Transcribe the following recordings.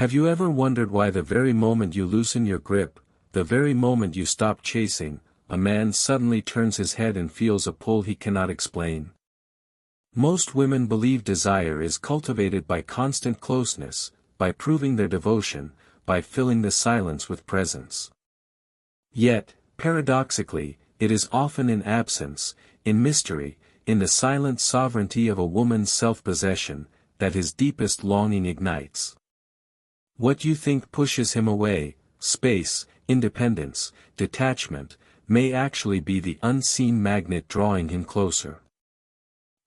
Have you ever wondered why the very moment you loosen your grip, the very moment you stop chasing, a man suddenly turns his head and feels a pull he cannot explain? Most women believe desire is cultivated by constant closeness, by proving their devotion, by filling the silence with presence. Yet, paradoxically, it is often in absence, in mystery, in the silent sovereignty of a woman's self-possession, that his deepest longing ignites. What you think pushes him away, space, independence, detachment, may actually be the unseen magnet drawing him closer.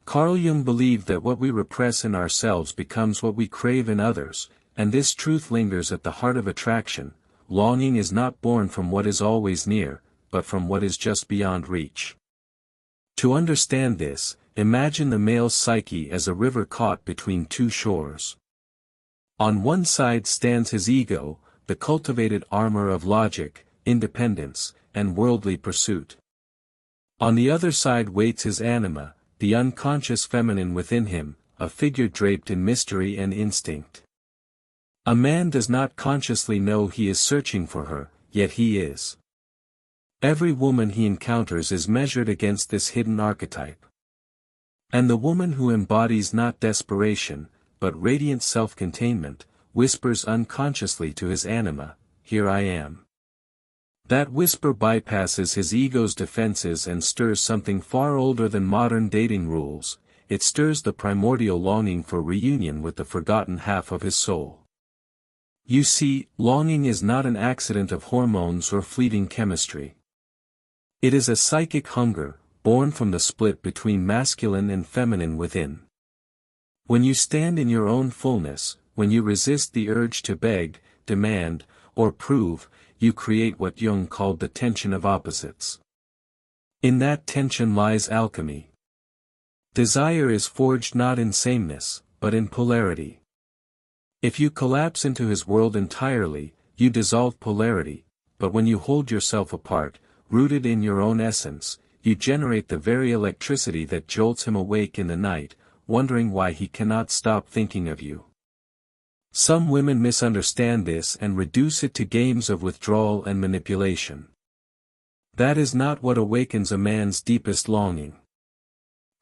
Carl Jung believed that what we repress in ourselves becomes what we crave in others, and this truth lingers at the heart of attraction. Longing is not born from what is always near, but from what is just beyond reach. To understand this, imagine the male psyche as a river caught between two shores. On one side stands his ego, the cultivated armor of logic, independence, and worldly pursuit. On the other side waits his anima, the unconscious feminine within him, a figure draped in mystery and instinct. A man does not consciously know he is searching for her, yet he is. Every woman he encounters is measured against this hidden archetype. And the woman who embodies not desperation, but radiant self-containment, whispers unconsciously to his anima, "Here I am." That whisper bypasses his ego's defenses and stirs something far older than modern dating rules. It stirs the primordial longing for reunion with the forgotten half of his soul. You see, longing is not an accident of hormones or fleeting chemistry. It is a psychic hunger, born from the split between masculine and feminine within. When you stand in your own fullness, when you resist the urge to beg, demand, or prove, you create what Jung called the tension of opposites. In that tension lies alchemy. Desire is forged not in sameness, but in polarity. If you collapse into his world entirely, you dissolve polarity, but when you hold yourself apart, rooted in your own essence, you generate the very electricity that jolts him awake in the night, wondering why he cannot stop thinking of you. Some women misunderstand this and reduce it to games of withdrawal and manipulation. That is not what awakens a man's deepest longing.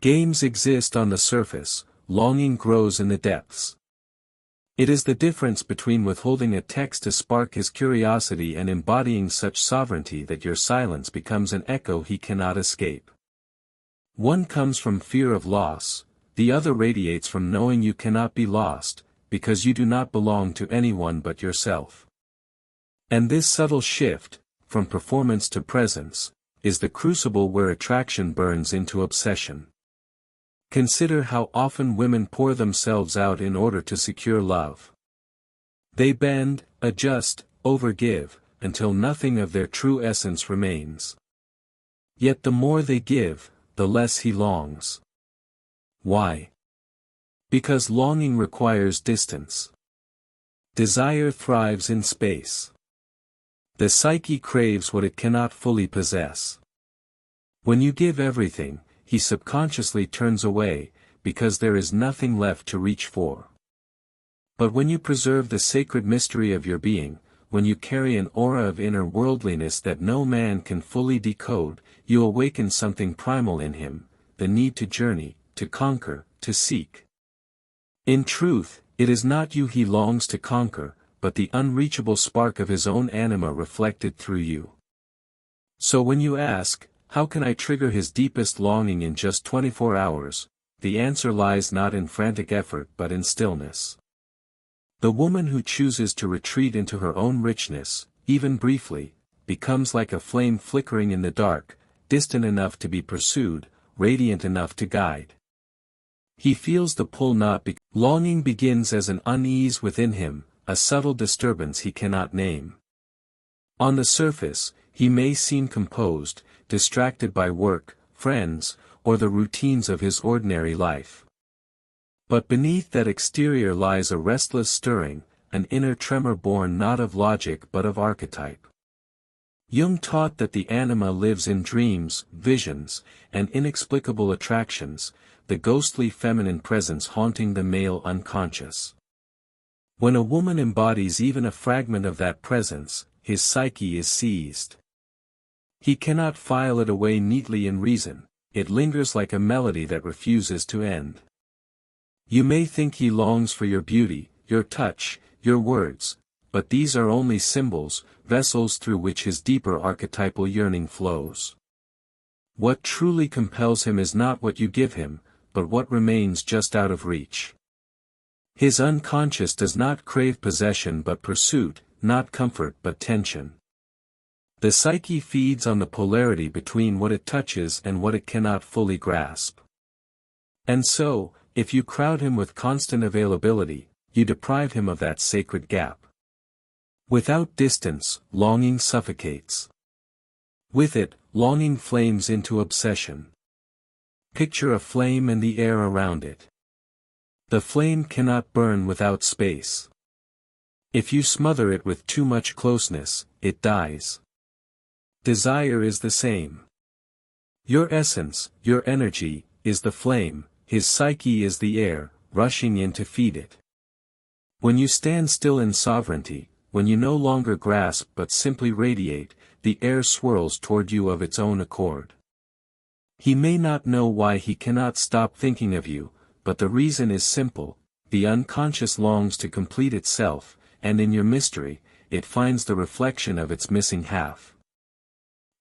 Games exist on the surface, longing grows in the depths. It is the difference between withholding a text to spark his curiosity and embodying such sovereignty that your silence becomes an echo he cannot escape. One comes from fear of loss, the other radiates from knowing you cannot be lost, because you do not belong to anyone but yourself. And this subtle shift, from performance to presence, is the crucible where attraction burns into obsession. Consider how often women pour themselves out in order to secure love. They bend, adjust, overgive, until nothing of their true essence remains. Yet the more they give, the less he longs. Why? Because longing requires distance. Desire thrives in space. The psyche craves what it cannot fully possess. When you give everything, he subconsciously turns away, because there is nothing left to reach for. But when you preserve the sacred mystery of your being, when you carry an aura of inner worldliness that no man can fully decode, you awaken something primal in him, the need to journey, to conquer, to seek. In truth, it is not you he longs to conquer, but the unreachable spark of his own anima reflected through you. So when you ask, how can I trigger his deepest longing in just 24 hours, the answer lies not in frantic effort but in stillness. The woman who chooses to retreat into her own richness, even briefly, becomes like a flame flickering in the dark, distant enough to be pursued, radiant enough to guide. He feels the pull not because longing begins as an unease within him, a subtle disturbance he cannot name. On the surface, he may seem composed, distracted by work, friends, or the routines of his ordinary life. But beneath that exterior lies a restless stirring, an inner tremor born not of logic but of archetype. Jung taught that the anima lives in dreams, visions, and inexplicable attractions, the ghostly feminine presence haunting the male unconscious. When a woman embodies even a fragment of that presence, his psyche is seized. He cannot file it away neatly in reason, it lingers like a melody that refuses to end. You may think he longs for your beauty, your touch, your words, but these are only symbols, vessels through which his deeper archetypal yearning flows. What truly compels him is not what you give him, but what remains just out of reach. His unconscious does not crave possession but pursuit, not comfort but tension. The psyche feeds on the polarity between what it touches and what it cannot fully grasp. And so, if you crowd him with constant availability, you deprive him of that sacred gap. Without distance, longing suffocates. With it, longing flames into obsession. Picture a flame and the air around it. The flame cannot burn without space. If you smother it with too much closeness, it dies. Desire is the same. Your essence, your energy, is the flame, his psyche is the air, rushing in to feed it. When you stand still in sovereignty, when you no longer grasp but simply radiate, the air swirls toward you of its own accord. He may not know why he cannot stop thinking of you, but the reason is simple: the unconscious longs to complete itself, and in your mystery, it finds the reflection of its missing half.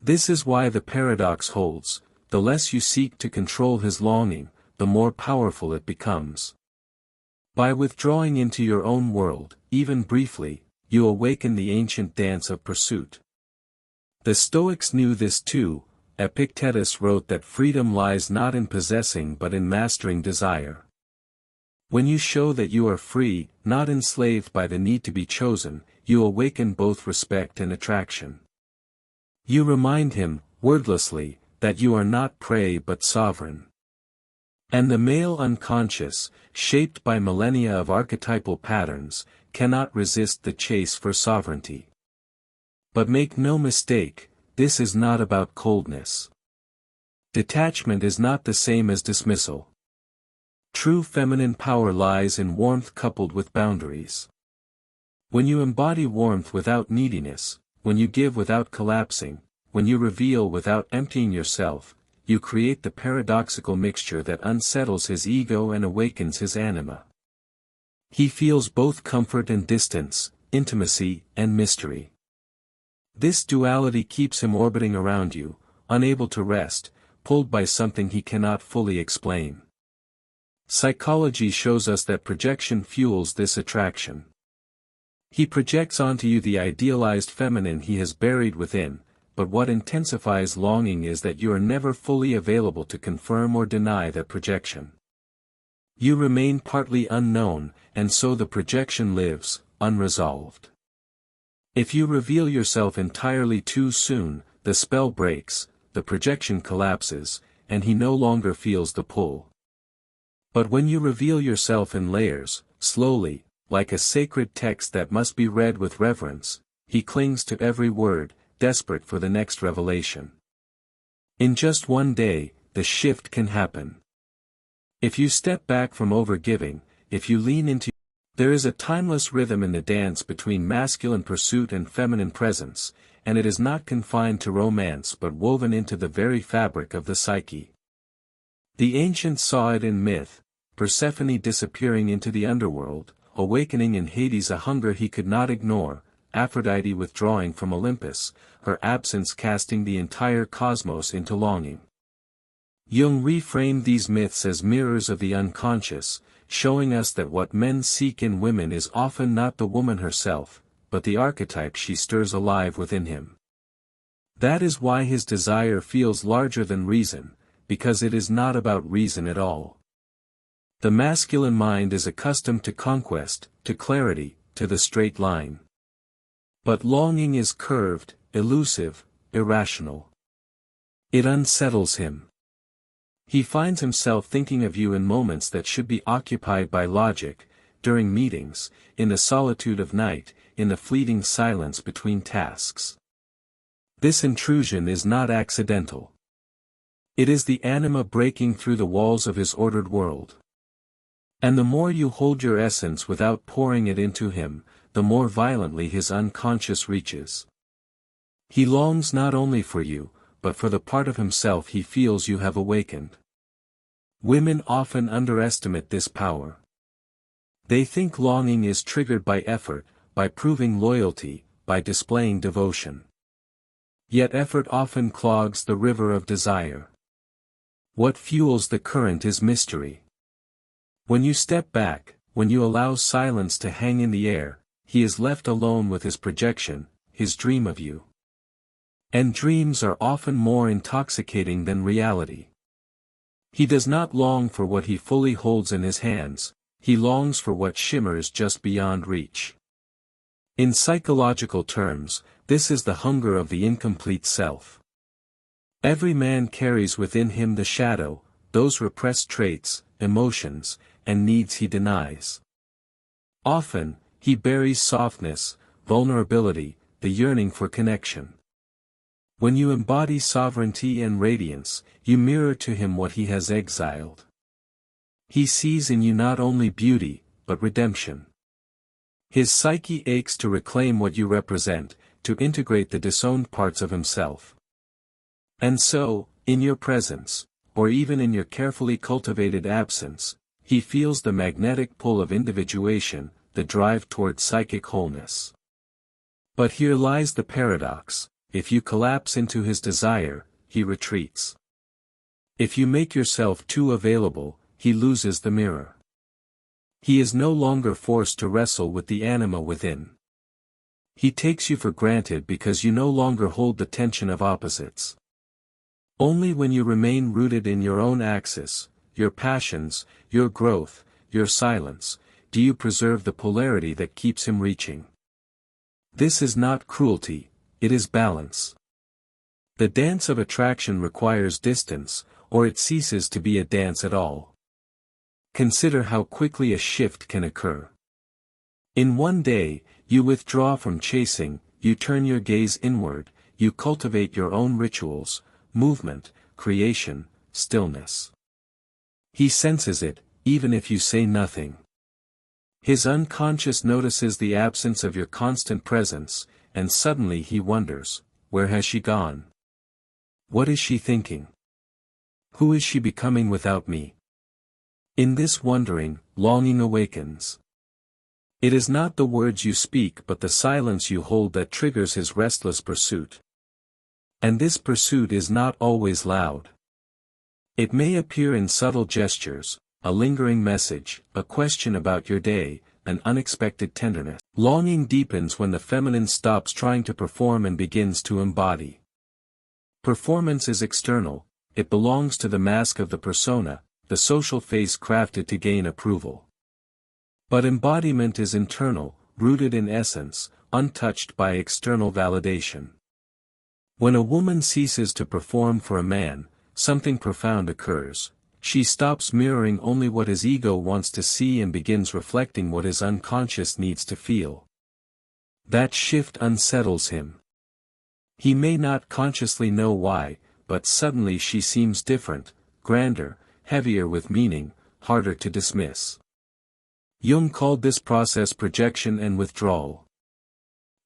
This is why the paradox holds: the less you seek to control his longing, the more powerful it becomes. By withdrawing into your own world, even briefly, you awaken the ancient dance of pursuit. The Stoics knew this too. Epictetus wrote that freedom lies not in possessing but in mastering desire. When you show that you are free, not enslaved by the need to be chosen, you awaken both respect and attraction. You remind him, wordlessly, that you are not prey but sovereign. And the male unconscious, shaped by millennia of archetypal patterns, cannot resist the chase for sovereignty. But make no mistake, this is not about coldness. Detachment is not the same as dismissal. True feminine power lies in warmth coupled with boundaries. When you embody warmth without neediness, when you give without collapsing, when you reveal without emptying yourself, you create the paradoxical mixture that unsettles his ego and awakens his anima. He feels both comfort and distance, intimacy and mystery. This duality keeps him orbiting around you, unable to rest, pulled by something he cannot fully explain. Psychology shows us that projection fuels this attraction. He projects onto you the idealized feminine he has buried within, but what intensifies longing is that you are never fully available to confirm or deny that projection. You remain partly unknown, and so the projection lives, unresolved. If you reveal yourself entirely too soon, the spell breaks, the projection collapses, and he no longer feels the pull. But when you reveal yourself in layers, slowly, like a sacred text that must be read with reverence, he clings to every word, desperate for the next revelation. In just one day, the shift can happen. If you step back from overgiving, if you lean into, there is a timeless rhythm in the dance between masculine pursuit and feminine presence, and it is not confined to romance but woven into the very fabric of the psyche. The ancients saw it in myth: Persephone disappearing into the underworld, awakening in Hades a hunger he could not ignore, Aphrodite withdrawing from Olympus, her absence casting the entire cosmos into longing. Jung reframed these myths as mirrors of the unconscious, showing us that what men seek in women is often not the woman herself, but the archetype she stirs alive within him. That is why his desire feels larger than reason, because it is not about reason at all. The masculine mind is accustomed to conquest, to clarity, to the straight line. But longing is curved, elusive, irrational. It unsettles him. He finds himself thinking of you in moments that should be occupied by logic, during meetings, in the solitude of night, in the fleeting silence between tasks. This intrusion is not accidental. It is the anima breaking through the walls of his ordered world. And the more you hold your essence without pouring it into him, the more violently his unconscious reaches. He longs not only for you, but for the part of himself he feels you have awakened. Women often underestimate this power. They think longing is triggered by effort, by proving loyalty, by displaying devotion. Yet effort often clogs the river of desire. What fuels the current is mystery. When you step back, when you allow silence to hang in the air, he is left alone with his projection, his dream of you. And dreams are often more intoxicating than reality. He does not long for what he fully holds in his hands, he longs for what shimmers just beyond reach. In psychological terms, this is the hunger of the incomplete self. Every man carries within him the shadow, those repressed traits, emotions, and needs he denies. Often, he buries softness, vulnerability, the yearning for connection. When you embody sovereignty and radiance, you mirror to him what he has exiled. He sees in you not only beauty, but redemption. His psyche aches to reclaim what you represent, to integrate the disowned parts of himself. And so, in your presence, or even in your carefully cultivated absence, he feels the magnetic pull of individuation, the drive toward psychic wholeness. But here lies the paradox: if you collapse into his desire, he retreats. If you make yourself too available, he loses the mirror. He is no longer forced to wrestle with the anima within. He takes you for granted because you no longer hold the tension of opposites. Only when you remain rooted in your own axis, your passions, your growth, your silence, do you preserve the polarity that keeps him reaching. This is not cruelty, it is balance. The dance of attraction requires distance, or it ceases to be a dance at all. Consider how quickly a shift can occur. In one day, you withdraw from chasing, you turn your gaze inward, you cultivate your own rituals, movement, creation, stillness. He senses it, even if you say nothing. His unconscious notices the absence of your constant presence, and suddenly he wonders, where has she gone? What is she thinking? Who is she becoming without me? In this wondering, longing awakens. It is not the words you speak but the silence you hold that triggers his restless pursuit. And this pursuit is not always loud. It may appear in subtle gestures, a lingering message, a question about your day, an unexpected tenderness. Longing deepens when the feminine stops trying to perform and begins to embody. Performance is external, it belongs to the mask of the persona, the social face crafted to gain approval. But embodiment is internal, rooted in essence, untouched by external validation. When a woman ceases to perform for a man, something profound occurs. She stops mirroring only what his ego wants to see and begins reflecting what his unconscious needs to feel. That shift unsettles him. He may not consciously know why, but suddenly she seems different, grander, heavier with meaning, harder to dismiss. Jung called this process projection and withdrawal.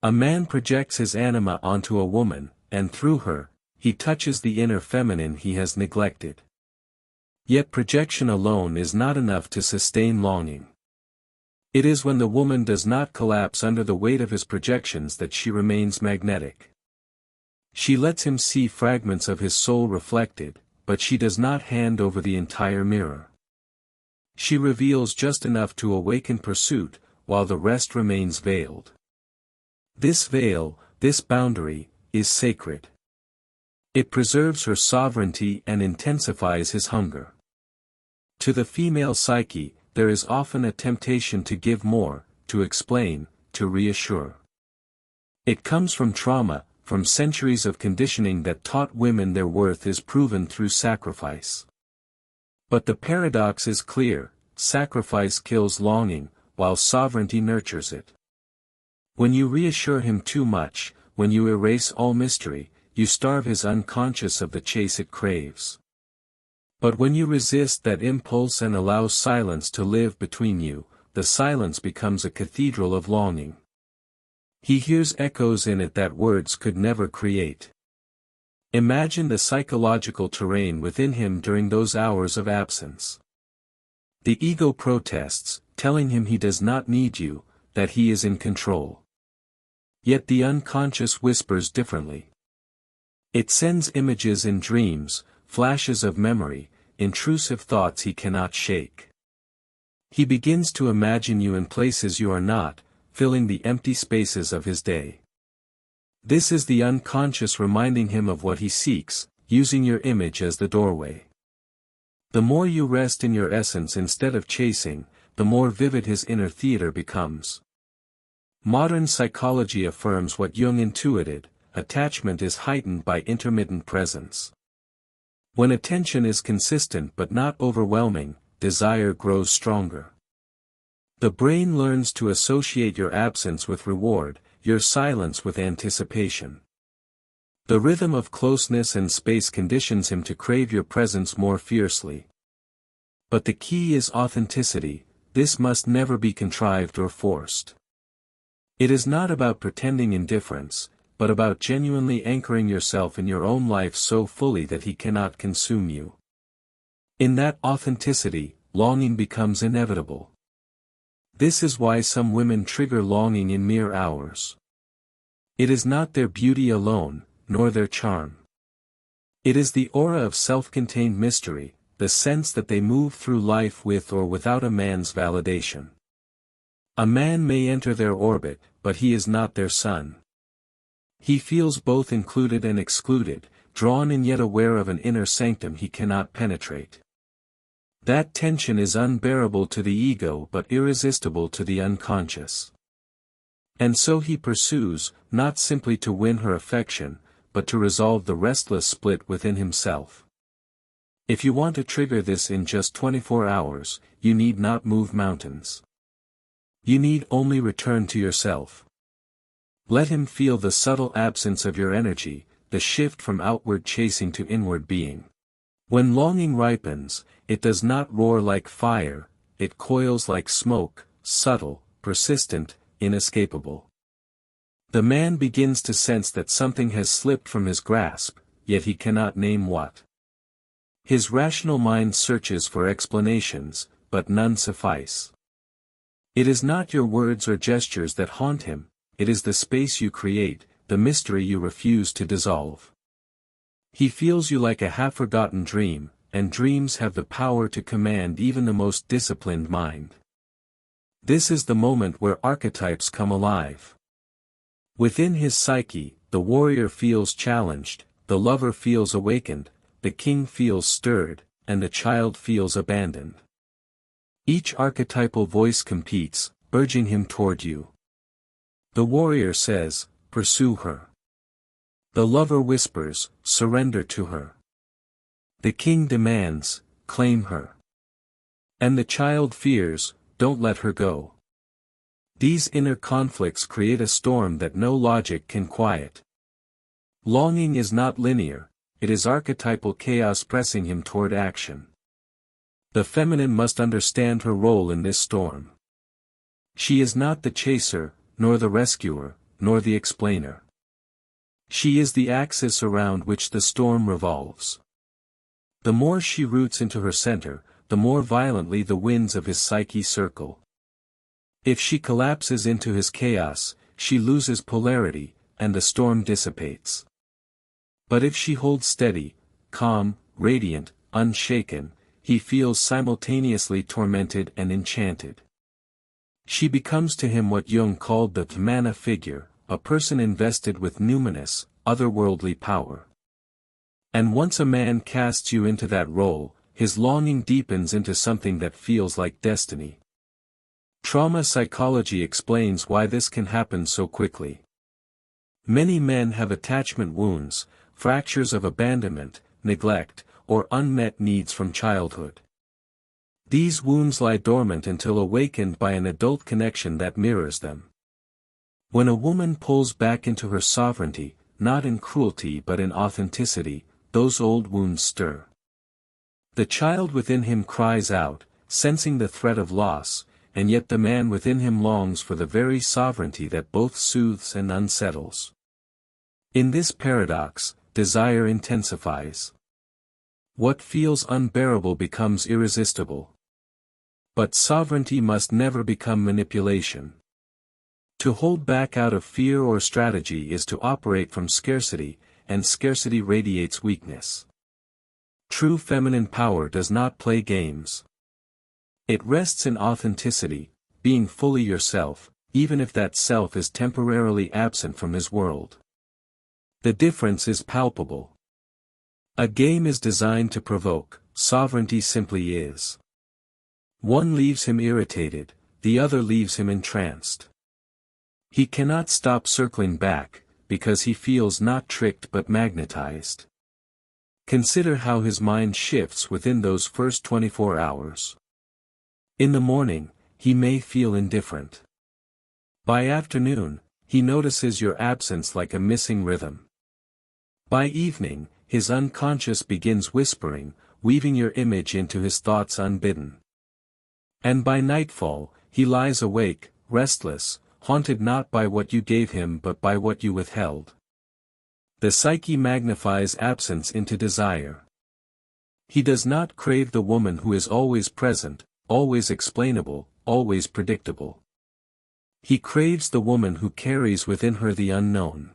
A man projects his anima onto a woman, and through her, he touches the inner feminine he has neglected. Yet projection alone is not enough to sustain longing. It is when the woman does not collapse under the weight of his projections that she remains magnetic. She lets him see fragments of his soul reflected, but she does not hand over the entire mirror. She reveals just enough to awaken pursuit, while the rest remains veiled. This veil, this boundary, is sacred. It preserves her sovereignty and intensifies his hunger. To the female psyche, there is often a temptation to give more, to explain, to reassure. It comes from trauma, from centuries of conditioning that taught women their worth is proven through sacrifice. But the paradox is clear: sacrifice kills longing, while sovereignty nurtures it. When you reassure him too much, when you erase all mystery, you starve his unconscious of the chase it craves. But when you resist that impulse and allow silence to live between you, the silence becomes a cathedral of longing. He hears echoes in it that words could never create. Imagine the psychological terrain within him during those hours of absence. The ego protests, telling him he does not need you, that he is in control. Yet the unconscious whispers differently. It sends images in dreams, flashes of memory, intrusive thoughts he cannot shake. He begins to imagine you in places you are not, filling the empty spaces of his day. This is the unconscious reminding him of what he seeks, using your image as the doorway. The more you rest in your essence instead of chasing, the more vivid his inner theater becomes. Modern psychology affirms what Jung intuited: attachment is heightened by intermittent presence. When attention is consistent but not overwhelming, desire grows stronger. The brain learns to associate your absence with reward, your silence with anticipation. The rhythm of closeness and space conditions him to crave your presence more fiercely. But the key is authenticity. This must never be contrived or forced. It is not about pretending indifference, but about genuinely anchoring yourself in your own life so fully that he cannot consume you. In that authenticity, longing becomes inevitable. This is why some women trigger longing in mere hours. It is not their beauty alone, nor their charm. It is the aura of self-contained mystery, the sense that they move through life with or without a man's validation. A man may enter their orbit, but he is not their sun. He feels both included and excluded, drawn in yet aware of an inner sanctum he cannot penetrate. That tension is unbearable to the ego but irresistible to the unconscious. And so he pursues, not simply to win her affection, but to resolve the restless split within himself. If you want to trigger this in just 24 hours, you need not move mountains. You need only return to yourself. Let him feel the subtle absence of your energy, the shift from outward chasing to inward being. When longing ripens, it does not roar like fire, it coils like smoke, subtle, persistent, inescapable. The man begins to sense that something has slipped from his grasp, yet he cannot name what. His rational mind searches for explanations, but none suffice. It is not your words or gestures that haunt him, it is the space you create, the mystery you refuse to dissolve. He feels you like a half-forgotten dream, and dreams have the power to command even the most disciplined mind. This is the moment where archetypes come alive. Within his psyche, the warrior feels challenged, the lover feels awakened, the king feels stirred, and the child feels abandoned. Each archetypal voice competes, urging him toward you. The warrior says, "Pursue her." The lover whispers, "Surrender to her." The king demands, "Claim her." And the child fears, "Don't let her go." These inner conflicts create a storm that no logic can quiet. Longing is not linear, it is archetypal chaos pressing him toward action. The feminine must understand her role in this storm. She is not the chaser, nor the rescuer, nor the explainer. She is the axis around which the storm revolves. The more she roots into her center, the more violently the winds of his psyche circle. If she collapses into his chaos, she loses polarity, and the storm dissipates. But if she holds steady, calm, radiant, unshaken, he feels simultaneously tormented and enchanted. She becomes to him what Jung called the Vimana figure, a person invested with numinous, otherworldly power. And once a man casts you into that role, his longing deepens into something that feels like destiny. Trauma psychology explains why this can happen so quickly. Many men have attachment wounds, fractures of abandonment, neglect, or unmet needs from childhood. These wounds lie dormant until awakened by an adult connection that mirrors them. When a woman pulls back into her sovereignty, not in cruelty but in authenticity, those old wounds stir. The child within him cries out, sensing the threat of loss, and yet the man within him longs for the very sovereignty that both soothes and unsettles. In this paradox, desire intensifies. What feels unbearable becomes irresistible. But sovereignty must never become manipulation. To hold back out of fear or strategy is to operate from scarcity, and scarcity radiates weakness. True feminine power does not play games. It rests in authenticity, being fully yourself, even if that self is temporarily absent from his world. The difference is palpable. A game is designed to provoke, sovereignty simply is. One leaves him irritated, the other leaves him entranced. He cannot stop circling back, because he feels not tricked but magnetized. Consider how his mind shifts within those first 24 hours. In the morning, he may feel indifferent. By afternoon, he notices your absence like a missing rhythm. By evening, his unconscious begins whispering, weaving your image into his thoughts unbidden. And by nightfall, he lies awake, restless, haunted not by what you gave him but by what you withheld. The psyche magnifies absence into desire. He does not crave the woman who is always present, always explainable, always predictable. He craves the woman who carries within her the unknown.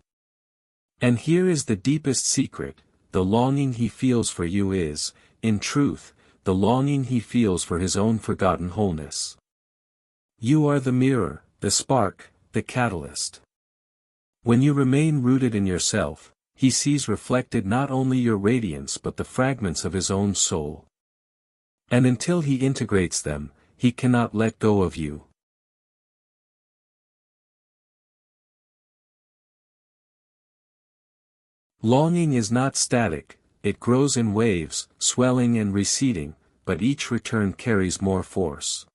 And here is the deepest secret: the longing he feels for you is, in truth, the longing he feels for his own forgotten wholeness. You are the mirror, the spark, the catalyst. When you remain rooted in yourself, he sees reflected not only your radiance but the fragments of his own soul. And until he integrates them, he cannot let go of you. Longing is not static, it grows in waves, swelling and receding, but each return carries more force.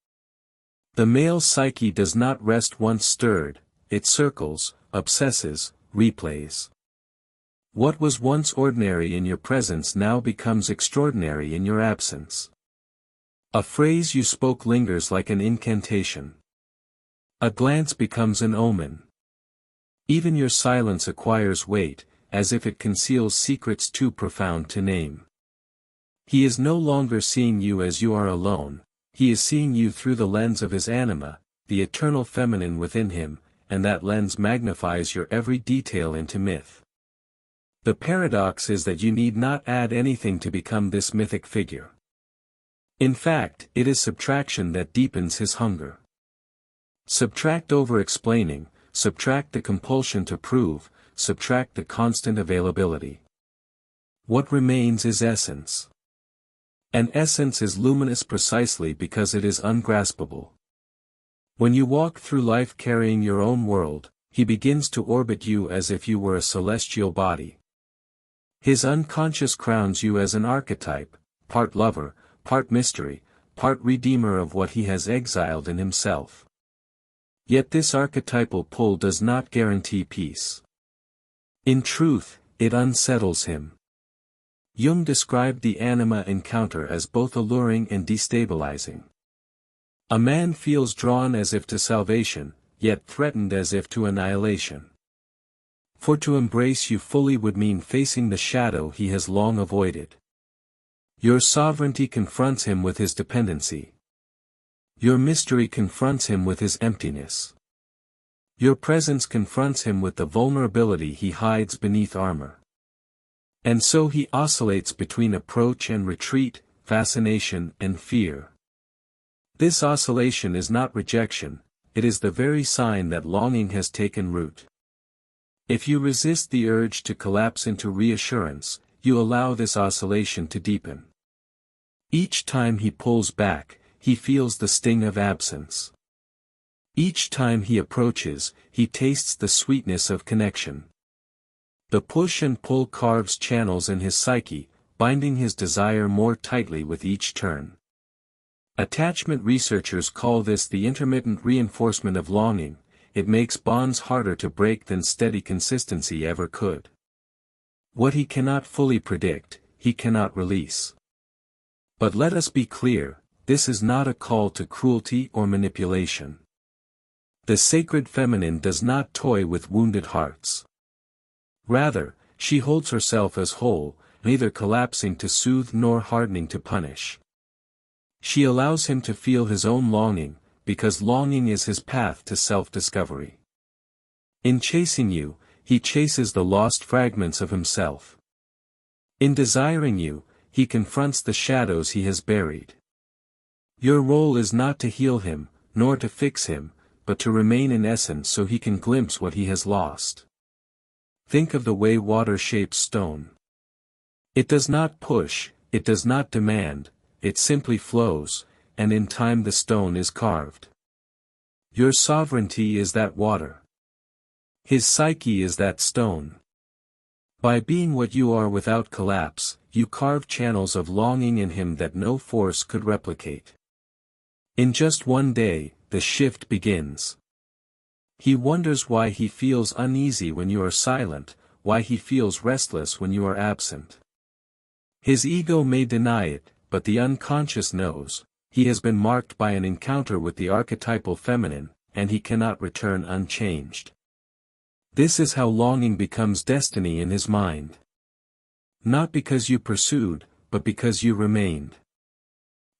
The male psyche does not rest once stirred, it circles, obsesses, replays. What was once ordinary in your presence now becomes extraordinary in your absence. A phrase you spoke lingers like an incantation. A glance becomes an omen. Even your silence acquires weight, as if it conceals secrets too profound to name. He is no longer seeing you as you are alone, he is seeing you through the lens of his anima, the eternal feminine within him, and that lens magnifies your every detail into myth. The paradox is that you need not add anything to become this mythic figure. In fact, it is subtraction that deepens his hunger. Subtract over-explaining, subtract the compulsion to prove, subtract the constant availability. What remains is essence. And essence is luminous precisely because it is ungraspable. When you walk through life carrying your own world, he begins to orbit you as if you were a celestial body. His unconscious crowns you as an archetype, part lover, part mystery, part redeemer of what he has exiled in himself. Yet this archetypal pull does not guarantee peace. In truth, it unsettles him. Jung described the anima encounter as both alluring and destabilizing. A man feels drawn as if to salvation, yet threatened as if to annihilation. For to embrace you fully would mean facing the shadow he has long avoided. Your sovereignty confronts him with his dependency. Your mystery confronts him with his emptiness. Your presence confronts him with the vulnerability he hides beneath armor. And so he oscillates between approach and retreat, fascination and fear. This oscillation is not rejection, it is the very sign that longing has taken root. If you resist the urge to collapse into reassurance, you allow this oscillation to deepen. Each time he pulls back, he feels the sting of absence. Each time he approaches, he tastes the sweetness of connection. The push and pull carves channels in his psyche, binding his desire more tightly with each turn. Attachment researchers call this the intermittent reinforcement of longing. It makes bonds harder to break than steady consistency ever could. What he cannot fully predict, he cannot release. But let us be clear, this is not a call to cruelty or manipulation. The sacred feminine does not toy with wounded hearts. Rather, she holds herself as whole, neither collapsing to soothe nor hardening to punish. She allows him to feel his own longing, because longing is his path to self-discovery. In chasing you, he chases the lost fragments of himself. In desiring you, he confronts the shadows he has buried. Your role is not to heal him, nor to fix him, but to remain in essence so he can glimpse what he has lost. Think of the way water shapes stone. It does not push, it does not demand, it simply flows, and in time the stone is carved. Your sovereignty is that water. His psyche is that stone. By being what you are without collapse, you carve channels of longing in him that no force could replicate. In just one day, the shift begins. He wonders why he feels uneasy when you are silent, why he feels restless when you are absent. His ego may deny it, but the unconscious knows. He has been marked by an encounter with the archetypal feminine, and he cannot return unchanged. This is how longing becomes destiny in his mind. Not because you pursued, but because you remained.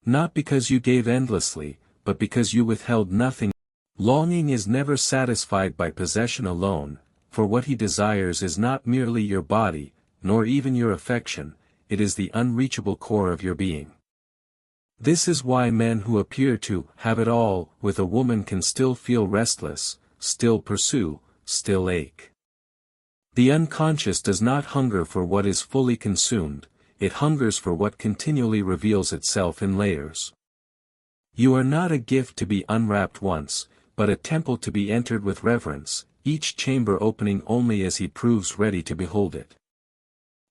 Not because you gave endlessly, but because you withheld nothing. Longing is never satisfied by possession alone, for what he desires is not merely your body, nor even your affection, it is the unreachable core of your being. This is why men who appear to have it all with a woman can still feel restless, still pursue, still ache. The unconscious does not hunger for what is fully consumed, it hungers for what continually reveals itself in layers. You are not a gift to be unwrapped once, but a temple to be entered with reverence, each chamber opening only as he proves ready to behold it.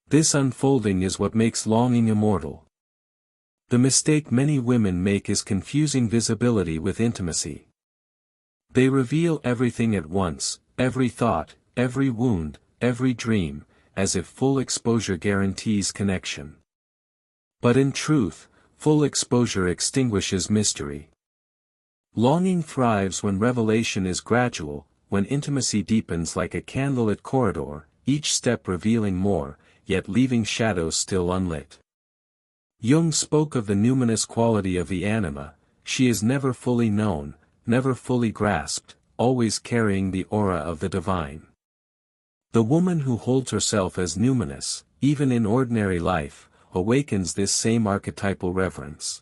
This unfolding is what makes longing immortal. The mistake many women make is confusing visibility with intimacy. They reveal everything at once, every thought, every wound, every dream, as if full exposure guarantees connection. But in truth, full exposure extinguishes mystery. Longing thrives when revelation is gradual, when intimacy deepens like a candlelit corridor, each step revealing more, yet leaving shadows still unlit. Jung spoke of the numinous quality of the anima, she is never fully known, never fully grasped, always carrying the aura of the divine. The woman who holds herself as numinous, even in ordinary life, awakens this same archetypal reverence.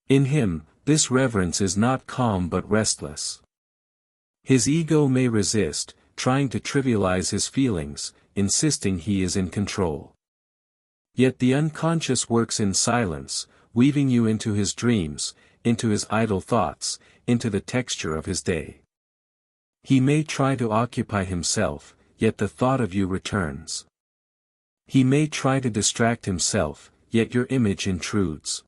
In him, this reverence is not calm but restless. His ego may resist, trying to trivialize his feelings, insisting he is in control. Yet the unconscious works in silence, weaving you into his dreams, into his idle thoughts, into the texture of his day. He may try to occupy himself, yet the thought of you returns. He may try to distract himself, yet your image intrudes.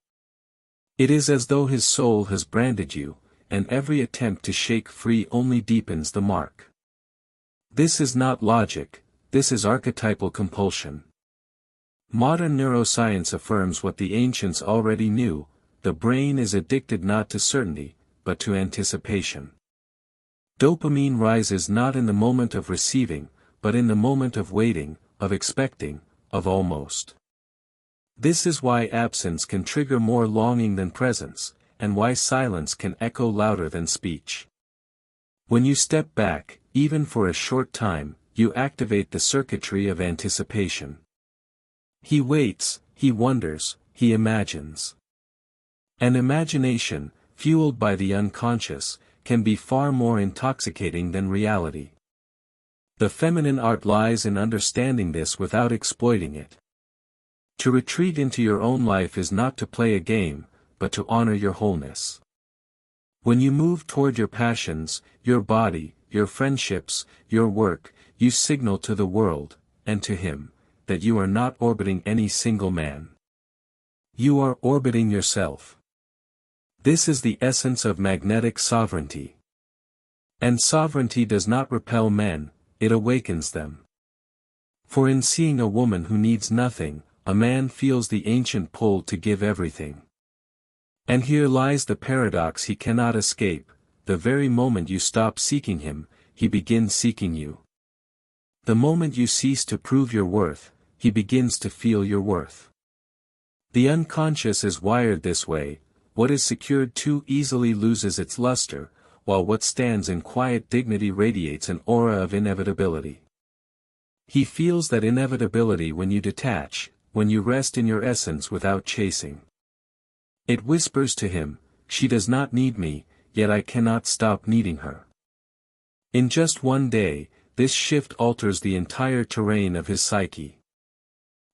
It is as though his soul has branded you, and every attempt to shake free only deepens the mark. This is not logic, this is archetypal compulsion. Modern neuroscience affirms what the ancients already knew, the brain is addicted not to certainty, but to anticipation. Dopamine rises not in the moment of receiving, but in the moment of waiting, of expecting, of almost. This is why absence can trigger more longing than presence, and why silence can echo louder than speech. When you step back, even for a short time, you activate the circuitry of anticipation. He waits, he wonders, he imagines. An imagination, fueled by the unconscious, can be far more intoxicating than reality. The feminine art lies in understanding this without exploiting it. To retreat into your own life is not to play a game, but to honor your wholeness. When you move toward your passions, your body, your friendships, your work, you signal to the world, and to him, that you are not orbiting any single man. You are orbiting yourself. This is the essence of magnetic sovereignty. And sovereignty does not repel men, it awakens them. For in seeing a woman who needs nothing, a man feels the ancient pull to give everything. And here lies the paradox he cannot escape: the very moment you stop seeking him, he begins seeking you. The moment you cease to prove your worth, he begins to feel your worth. The unconscious is wired this way: what is secured too easily loses its luster, while what stands in quiet dignity radiates an aura of inevitability. He feels that inevitability when you detach, when you rest in your essence without chasing. It whispers to him, "She does not need me, yet I cannot stop needing her." In just one day, this shift alters the entire terrain of his psyche.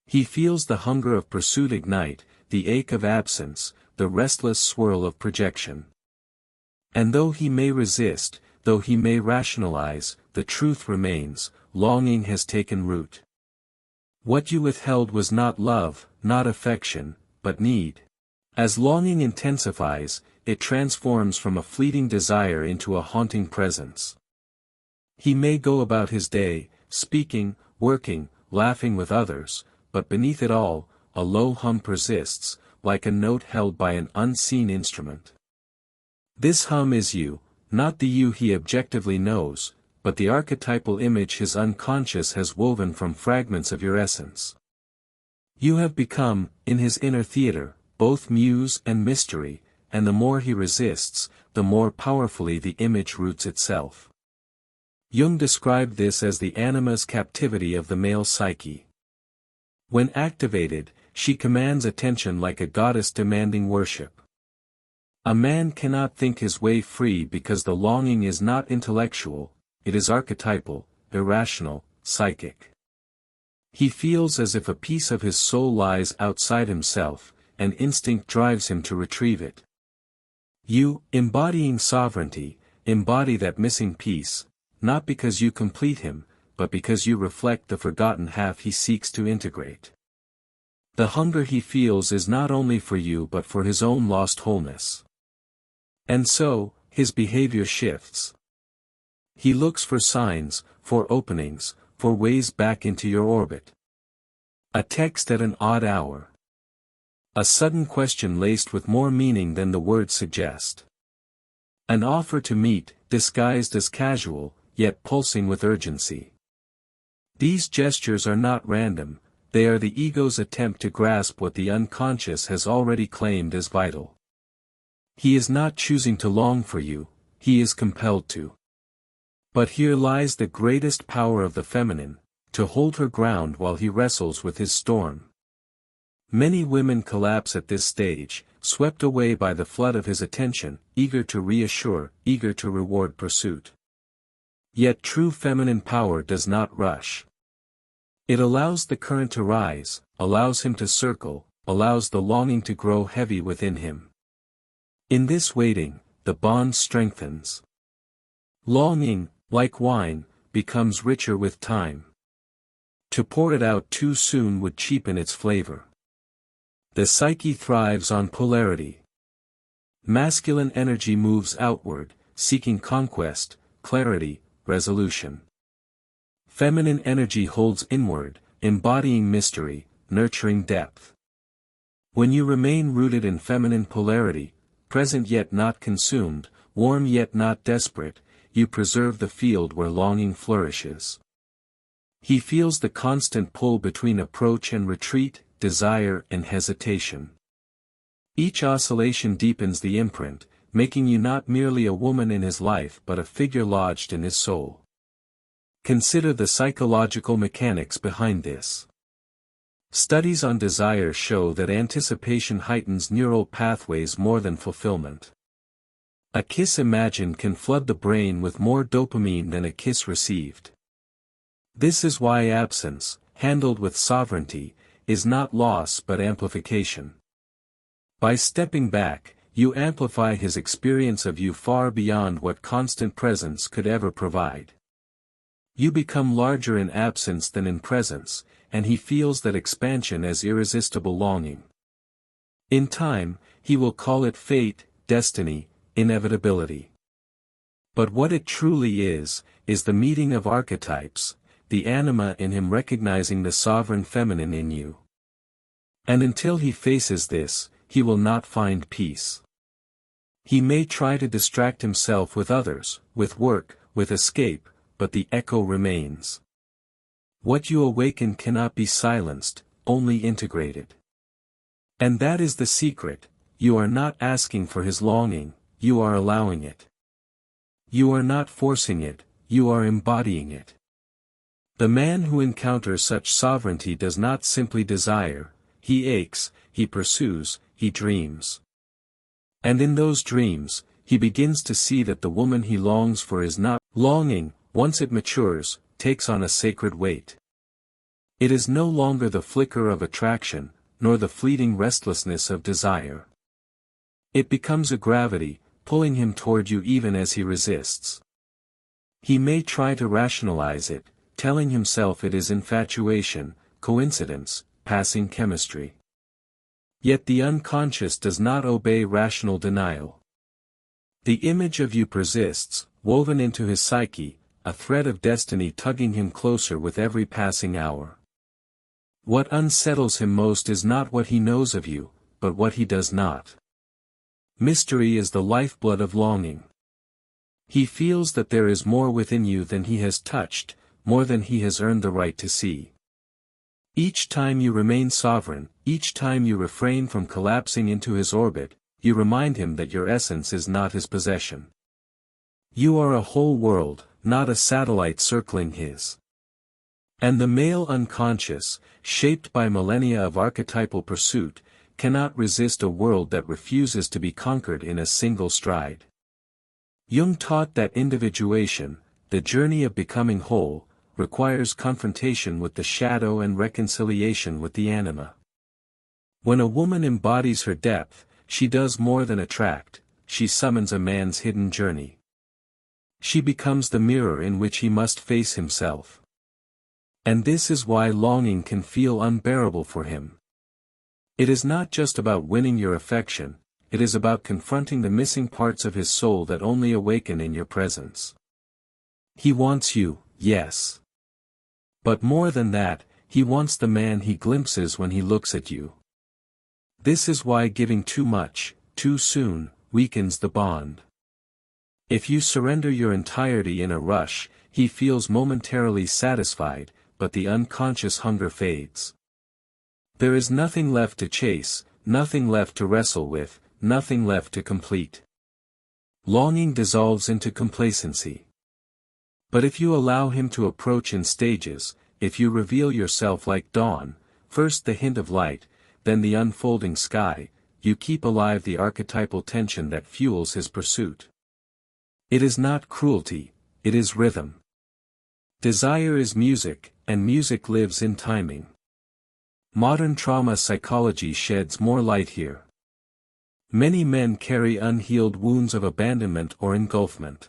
He feels the hunger of pursuit ignite, the ache of absence, the restless swirl of projection. And though he may resist, though he may rationalize, the truth remains: longing has taken root. What you withheld was not love, not affection, but need. As longing intensifies, it transforms from a fleeting desire into a haunting presence. He may go about his day, speaking, working, laughing with others, but beneath it all, a low hum persists, like a note held by an unseen instrument. This hum is you, not the you he objectively knows, but the archetypal image his unconscious has woven from fragments of your essence. You have become, in his inner theater, both muse and mystery, and the more he resists, the more powerfully the image roots itself. Jung described this as the anima's captivity of the male psyche. When activated, she commands attention like a goddess demanding worship. A man cannot think his way free because the longing is not intellectual, it is archetypal, irrational, psychic. He feels as if a piece of his soul lies outside himself, and instinct drives him to retrieve it. You, embodying sovereignty, embody that missing piece, not because you complete him, but because you reflect the forgotten half he seeks to integrate. The hunger he feels is not only for you but for his own lost wholeness. And so, his behavior shifts. He looks for signs, for openings, for ways back into your orbit. A text at an odd hour. A sudden question laced with more meaning than the words suggest. An offer to meet, disguised as casual, yet pulsing with urgency. These gestures are not random, they are the ego's attempt to grasp what the unconscious has already claimed as vital. He is not choosing to long for you, he is compelled to. But here lies the greatest power of the feminine, to hold her ground while he wrestles with his storm. Many women collapse at this stage, swept away by the flood of his attention, eager to reassure, eager to reward pursuit. Yet true feminine power does not rush. It allows the current to rise, allows him to circle, allows the longing to grow heavy within him. In this waiting, the bond strengthens. Longing, like wine, becomes richer with time. To pour it out too soon would cheapen its flavor. The psyche thrives on polarity. Masculine energy moves outward, seeking conquest, clarity, resolution. Feminine energy holds inward, embodying mystery, nurturing depth. When you remain rooted in feminine polarity, present yet not consumed, warm yet not desperate, you preserve the field where longing flourishes. He feels the constant pull between approach and retreat, desire and hesitation. Each oscillation deepens the imprint, making you not merely a woman in his life but a figure lodged in his soul. Consider the psychological mechanics behind this. Studies on desire show that anticipation heightens neural pathways more than fulfillment. A kiss imagined can flood the brain with more dopamine than a kiss received. This is why absence, handled with sovereignty, is not loss but amplification. By stepping back, you amplify his experience of you far beyond what constant presence could ever provide. You become larger in absence than in presence, and he feels that expansion as irresistible longing. In time, he will call it fate, destiny, inevitability. But what it truly is the meeting of archetypes, the anima in him recognizing the sovereign feminine in you. And until he faces this, he will not find peace. He may try to distract himself with others, with work, with escape, but the echo remains. What you awaken cannot be silenced, only integrated. And that is the secret: you are not asking for his longing, you are allowing it. You are not forcing it, you are embodying it. The man who encounters such sovereignty does not simply desire, he aches, he pursues, he dreams. And in those dreams, he begins to see that the woman he longs for is not longing. Once it matures, takes on a sacred weight. It is no longer the flicker of attraction, nor the fleeting restlessness of desire. It becomes a gravity, pulling him toward you even as he resists. He may try to rationalize it, telling himself it is infatuation, coincidence, passing chemistry. Yet the unconscious does not obey rational denial. The image of you persists, woven into his psyche, a thread of destiny tugging him closer with every passing hour. What unsettles him most is not what he knows of you, but what he does not. Mystery is the lifeblood of longing. He feels that there is more within you than he has touched, more than he has earned the right to see. Each time you remain sovereign, each time you refrain from collapsing into his orbit, you remind him that your essence is not his possession. You are a whole world, not a satellite circling his. And the male unconscious, shaped by millennia of archetypal pursuit, cannot resist a world that refuses to be conquered in a single stride. Jung taught that individuation, the journey of becoming whole, requires confrontation with the shadow and reconciliation with the anima. When a woman embodies her depth, she does more than attract, she summons a man's hidden journey. She becomes the mirror in which he must face himself. And this is why longing can feel unbearable for him. It is not just about winning your affection, it is about confronting the missing parts of his soul that only awaken in your presence. He wants you, yes. But more than that, he wants the man he glimpses when he looks at you. This is why giving too much, too soon, weakens the bond. If you surrender your entirety in a rush, he feels momentarily satisfied, but the unconscious hunger fades. There is nothing left to chase, nothing left to wrestle with, nothing left to complete. Longing dissolves into complacency. But if you allow him to approach in stages, if you reveal yourself like dawn, first the hint of light, then the unfolding sky, you keep alive the archetypal tension that fuels his pursuit. It is not cruelty, it is rhythm. Desire is music, and music lives in timing. Modern trauma psychology sheds more light here. Many men carry unhealed wounds of abandonment or engulfment.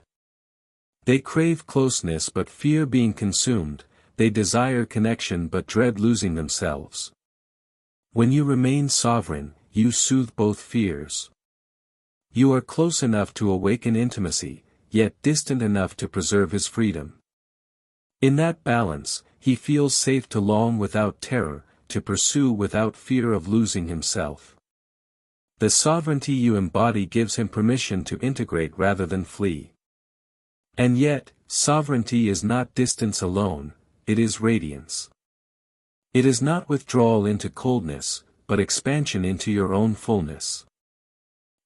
They crave closeness but fear being consumed, they desire connection but dread losing themselves. When you remain sovereign, you soothe both fears. You are close enough to awaken intimacy, yet distant enough to preserve his freedom. In that balance, he feels safe to long without terror, to pursue without fear of losing himself. The sovereignty you embody gives him permission to integrate rather than flee. And yet, sovereignty is not distance alone, it is radiance. It is not withdrawal into coldness, but expansion into your own fullness.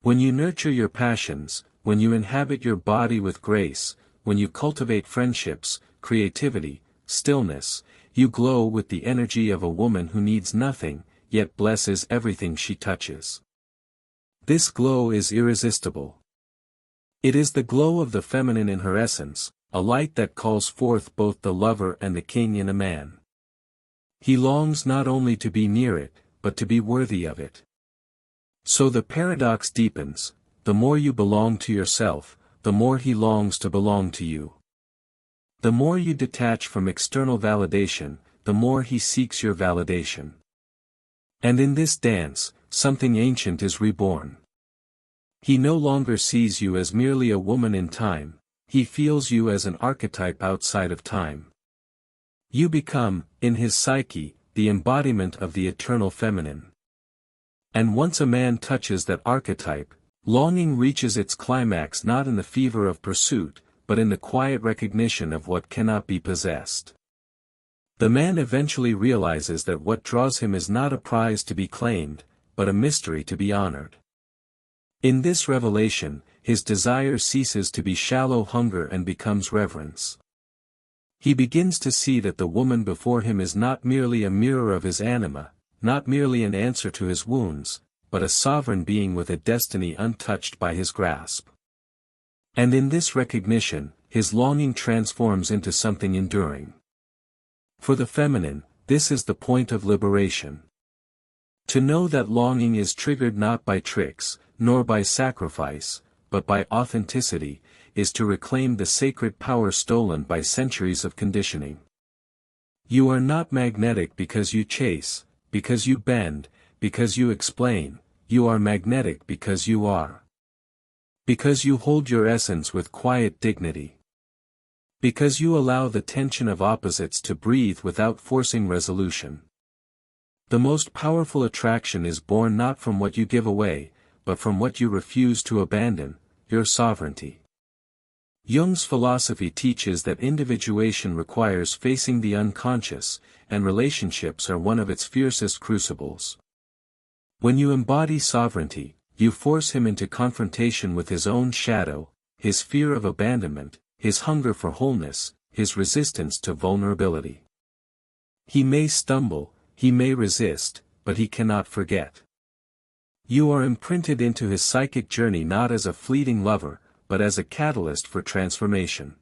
When you nurture your passions, when you inhabit your body with grace, when you cultivate friendships, creativity, stillness, you glow with the energy of a woman who needs nothing, yet blesses everything she touches. This glow is irresistible. It is the glow of the feminine in her essence, a light that calls forth both the lover and the king in a man. He longs not only to be near it, but to be worthy of it. So the paradox deepens: the more you belong to yourself, the more he longs to belong to you. The more you detach from external validation, the more he seeks your validation. And in this dance, something ancient is reborn. He no longer sees you as merely a woman in time, he feels you as an archetype outside of time. You become, in his psyche, the embodiment of the eternal feminine. And once a man touches that archetype, longing reaches its climax not in the fever of pursuit, but in the quiet recognition of what cannot be possessed. The man eventually realizes that what draws him is not a prize to be claimed, but a mystery to be honored. In this revelation, his desire ceases to be shallow hunger and becomes reverence. He begins to see that the woman before him is not merely a mirror of his anima, not merely an answer to his wounds, but a sovereign being with a destiny untouched by his grasp. And in this recognition, his longing transforms into something enduring. For the feminine, this is the point of liberation. To know that longing is triggered not by tricks, nor by sacrifice, but by authenticity, is to reclaim the sacred power stolen by centuries of conditioning. You are not magnetic because you chase, because you bend, because you explain, you are magnetic because you are. Because you hold your essence with quiet dignity. Because you allow the tension of opposites to breathe without forcing resolution. The most powerful attraction is born not from what you give away, but from what you refuse to abandon, your sovereignty. Jung's philosophy teaches that individuation requires facing the unconscious, and relationships are one of its fiercest crucibles. When you embody sovereignty, you force him into confrontation with his own shadow, his fear of abandonment, his hunger for wholeness, his resistance to vulnerability. He may stumble, he may resist, but he cannot forget. You are imprinted into his psychic journey not as a fleeting lover, but as a catalyst for transformation.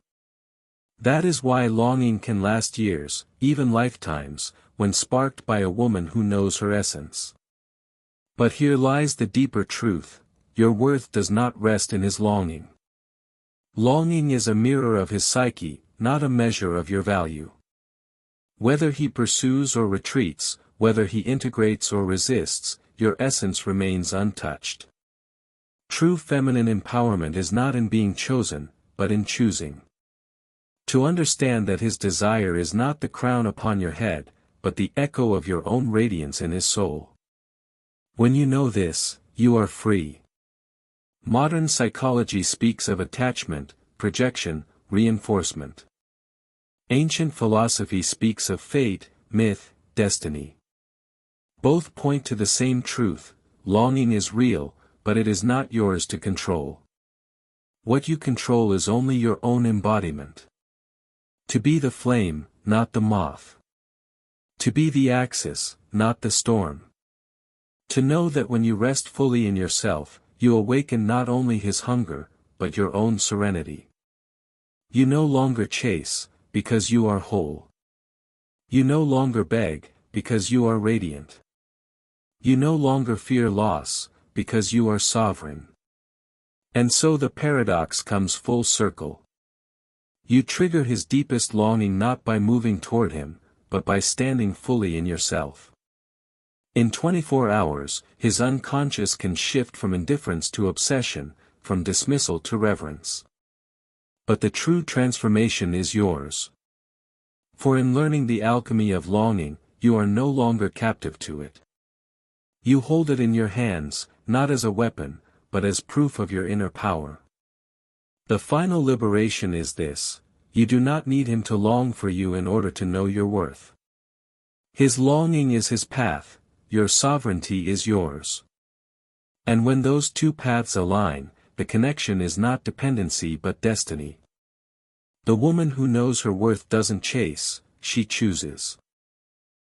That is why longing can last years, even lifetimes, when sparked by a woman who knows her essence. But here lies the deeper truth: your worth does not rest in his longing. Longing is a mirror of his psyche, not a measure of your value. Whether he pursues or retreats, whether he integrates or resists, your essence remains untouched. True feminine empowerment is not in being chosen, but in choosing. To understand that his desire is not the crown upon your head, but the echo of your own radiance in his soul. When you know this, you are free. Modern psychology speaks of attachment, projection, reinforcement. Ancient philosophy speaks of fate, myth, destiny. Both point to the same truth: longing is real, but it is not yours to control. What you control is only your own embodiment. To be the flame, not the moth. To be the axis, not the storm. To know that when you rest fully in yourself, you awaken not only his hunger, but your own serenity. You no longer chase, because you are whole. You no longer beg, because you are radiant. You no longer fear loss, because you are sovereign. And so the paradox comes full circle. You trigger his deepest longing not by moving toward him, but by standing fully in yourself. In 24 hours, his unconscious can shift from indifference to obsession, from dismissal to reverence. But the true transformation is yours. For in learning the alchemy of longing, you are no longer captive to it. You hold it in your hands, not as a weapon, but as proof of your inner power. The final liberation is this: you do not need him to long for you in order to know your worth. His longing is his path, your sovereignty is yours. And when those two paths align, the connection is not dependency but destiny. The woman who knows her worth doesn't chase, she chooses.